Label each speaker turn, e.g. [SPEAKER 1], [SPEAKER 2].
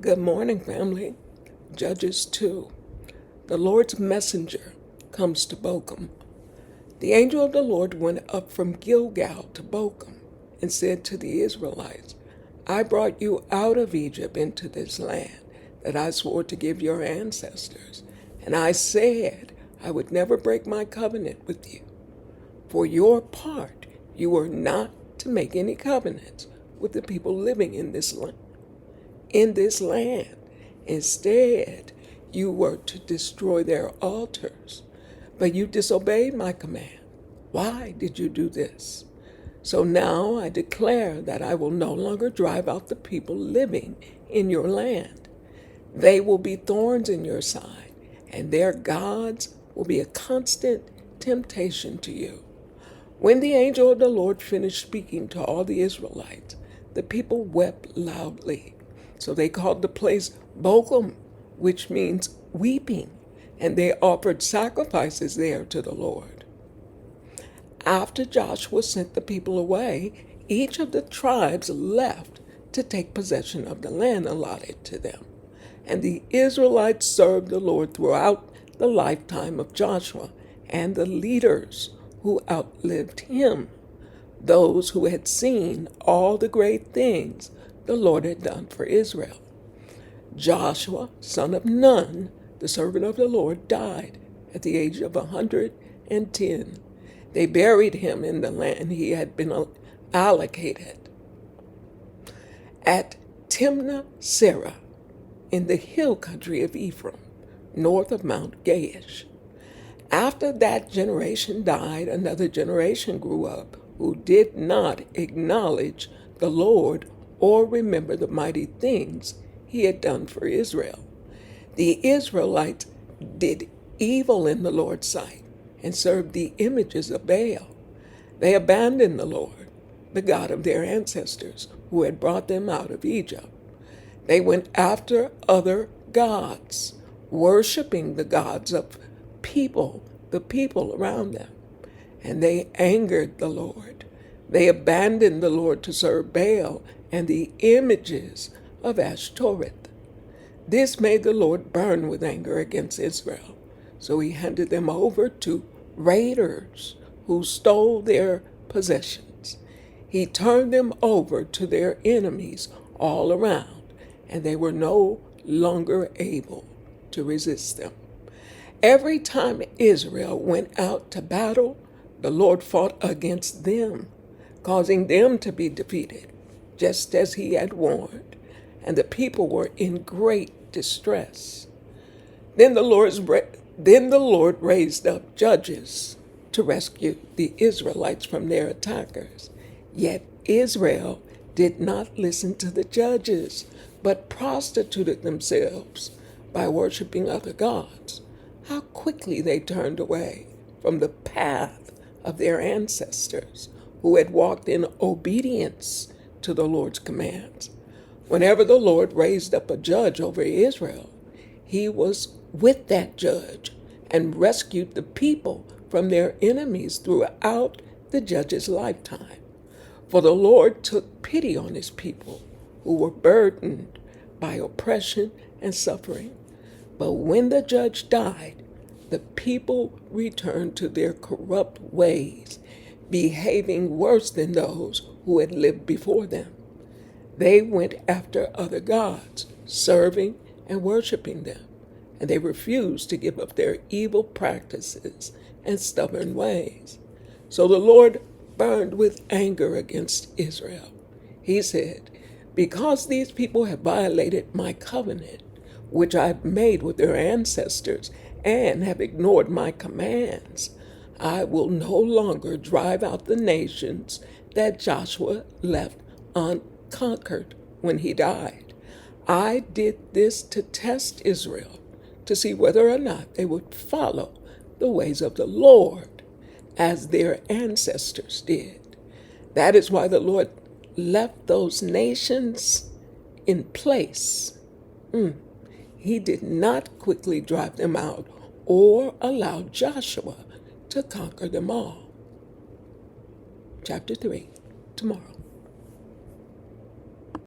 [SPEAKER 1] Good morning, family. Judges 2. The Lord's messenger comes to Bochum. The angel of the Lord went up from Gilgal to Bochum and said to the Israelites, I brought you out of Egypt into this land that I swore to give your ancestors. And I said I would never break my covenant with you. For your part, you are not to make any covenants with the people living in this land. Instead, you were to destroy their altars. But you disobeyed my command. Why did you do this? So now I declare that I will no longer drive out the people living in your land. They will be thorns in your side, and their gods will be a constant temptation to you. When the angel of the Lord finished speaking to all the Israelites, the people wept loudly. So they called the place Bochum, which means weeping, and they offered sacrifices there to the Lord. After Joshua sent the people away, each of the tribes left to take possession of the land allotted to them. And the Israelites served the Lord throughout the lifetime of Joshua and the leaders who outlived him, those who had seen all the great things the Lord had done for Israel. Joshua, son of Nun, the servant of the Lord, died at the age of 110. They buried him in the land he had been allocated at Timnath-Serah in the hill country of Ephraim, north of Mount Gaash. After that generation died, another generation grew up who did not acknowledge the Lord or remember the mighty things he had done for Israel. The Israelites did evil in the Lord's sight and served the images of Baal. They abandoned the Lord, the God of their ancestors, who had brought them out of Egypt. They went after other gods, worshiping the gods of the people around them, and they angered the Lord. They abandoned the Lord to serve Baal and the images of Ashtoreth. This made the Lord burn with anger against Israel, so he handed them over to raiders who stole their possessions. He turned them over to their enemies all around, and they were no longer able to resist them. Every time Israel went out to battle, the Lord fought against them, causing them to be defeated, just as he had warned, and the people were in great distress. Then the Lord raised up judges to rescue the Israelites from their attackers. Yet Israel did not listen to the judges, but prostituted themselves by worshiping other gods. How quickly they turned away from the path of their ancestors who had walked in obedience to the Lord's commands. Whenever the Lord raised up a judge over Israel, he was with that judge and rescued the people from their enemies throughout the judge's lifetime. For the Lord took pity on his people who were burdened by oppression and suffering. But when the judge died, the people returned to their corrupt ways, behaving worse than those who had lived before them. They went after other gods, serving and worshiping them, and they refused to give up their evil practices and stubborn ways. So the Lord burned with anger against Israel. He said, because these people have violated my covenant, which I've made with their ancestors, and have ignored my commands, I will no longer drive out the nations that Joshua left unconquered when he died. I did this to test Israel, to see whether or not they would follow the ways of the Lord as their ancestors did. That is why the Lord left those nations in place. He did not quickly drive them out or allow Joshua to conquer them all. Chapter 3, tomorrow.